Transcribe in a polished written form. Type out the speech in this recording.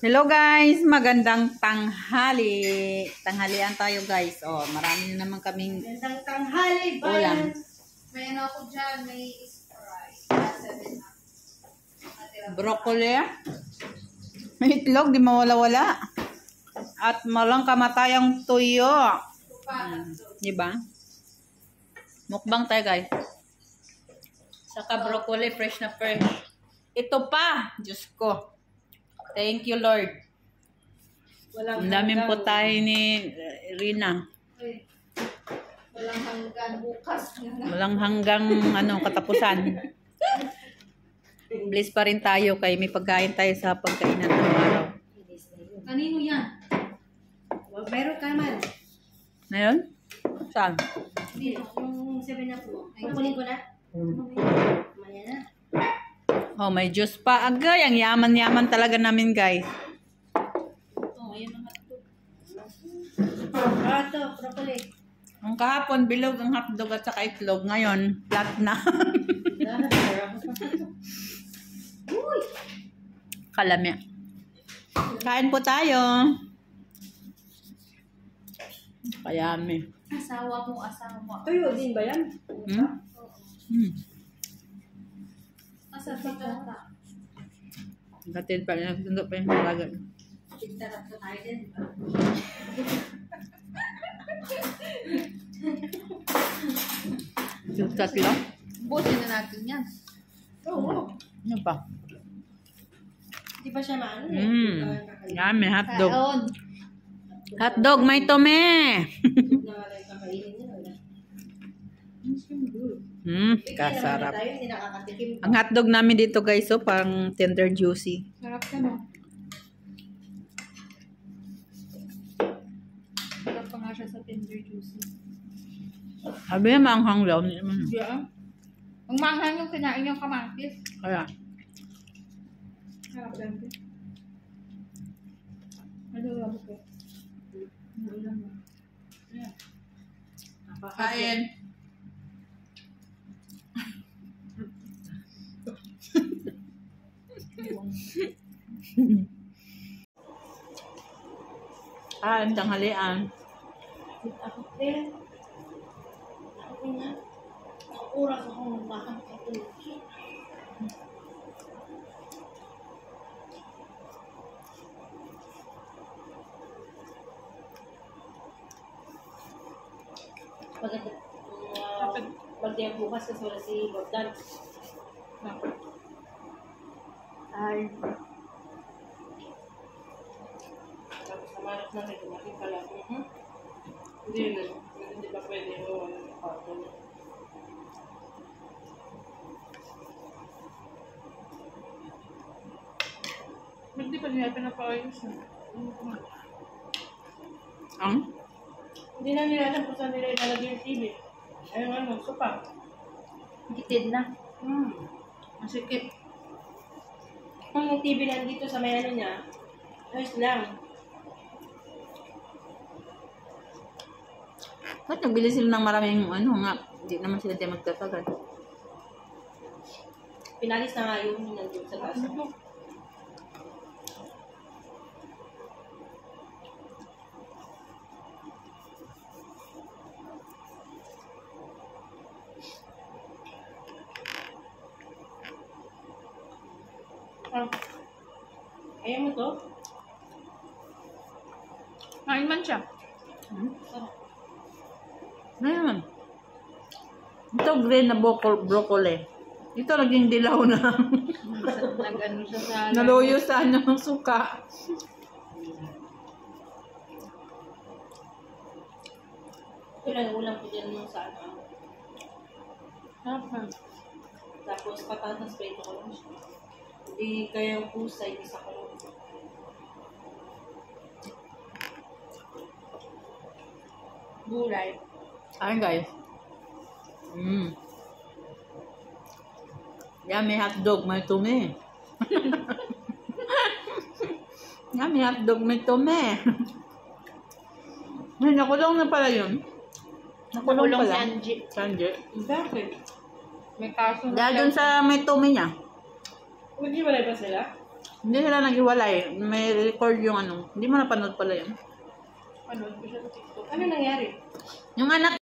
Hello guys, magandang tanghali. Tanghalian tayo guys. Oh, marami na naman kaming Magandang tanghali ba? ulam. May ano ako dyan, may Sprite. Broccoli. May itlog, di mawala-wala. At malang kamatayang tuyo. Di ba? Mukbang tayo guys. Saka broccoli, fresh na fresh. Ito pa, Diyos ko. Thank you, Lord. Ang daming putahe ni Rina. Walang hanggan bukas. Walang hanggang katapusan. Bless pa rin tayo kay may pagkain tayo sa pagkainan ng araw. Kanino yan? Meron ka naman. Ngayon? Saan? Dito, yung 7 up mo. Ay, kunin ko na. Maya na. Oh, may juice pa. Agay, ang yaman-yaman talaga namin, guys. Oh, yan ang hotdog. Ito, broccoli. Ang kahapon, bilog ang hotdog at saka itlog. Ngayon, flat na. Uy! Kalamya. Kain po tayo. Kayami. Asawa mo. Tuyo din ba yan? Asawa ka. Gatid pa rin. Nagsundo pa yung halaga. Tigtarap ko tayo din. Yung tatlo? Busin na natin yan. Oo. Ano pa? Di ba siya maano? Yummy, hotdog. Kaon. Hotdog, may tome. Kasarap. Tayo, hindi nakakatikim. Ang hotdog namin dito guys, so pang tender juicy. Sarap ka no? Sarap pa nga siya sa tender juicy. Sabi niya maanghang daw. Hindi naman. Yeah. Ang manghang yung kinain yung kamatis. Kaya. Sarap lang din. Ano lang ko? Ano lang mo? Kain. Kain, tanghalian. Ako din. Ako nga. Oras akong bakang katulog. Pagdiyan bukas kasi wala si Bogdan. Ay. Tapos namanap natin, kumating pala. Hindi ba pwede yung carton? Hindi pa nila pinapaayos na. Ang? Hindi na nila alam kung saan nila ilalagay yung TV. Ayun, sopa. Gitid na. Masikip. Kung yung TV nandito sa may ano niya, ayos lang. Ba't nagbili sila ng maraming nga? Hindi naman sila tayo magtatagal. Pinalis na nga yung nandun sa taas. Ayaw mo to? Kain man siya. Ngayon. Ito green na broccoli. Ito naging dilaw na. Nag-ano siya sa... Naluyo sa ng suka. Ito lang yung ulam ko dyan nung sa ano. Tapos patatas prito ko lang siya. Hindi kaya yung pusa, isa ko lang. Gulay. Ayun guys. Yan, may hotdog, may tumi. Yan, may hotdog, may tumi. Ay, nakulong na pala yun. Nakulong Nakulong pala. si Angie. Sanji. Bakit? May kaso na Dahil dun sa may tumi niya. Maghiwalay ba sila? Hindi sila naghiwalay. May record yung ano. Hindi mo napanood pala yun. Ano? Ano nangyari? Yung anak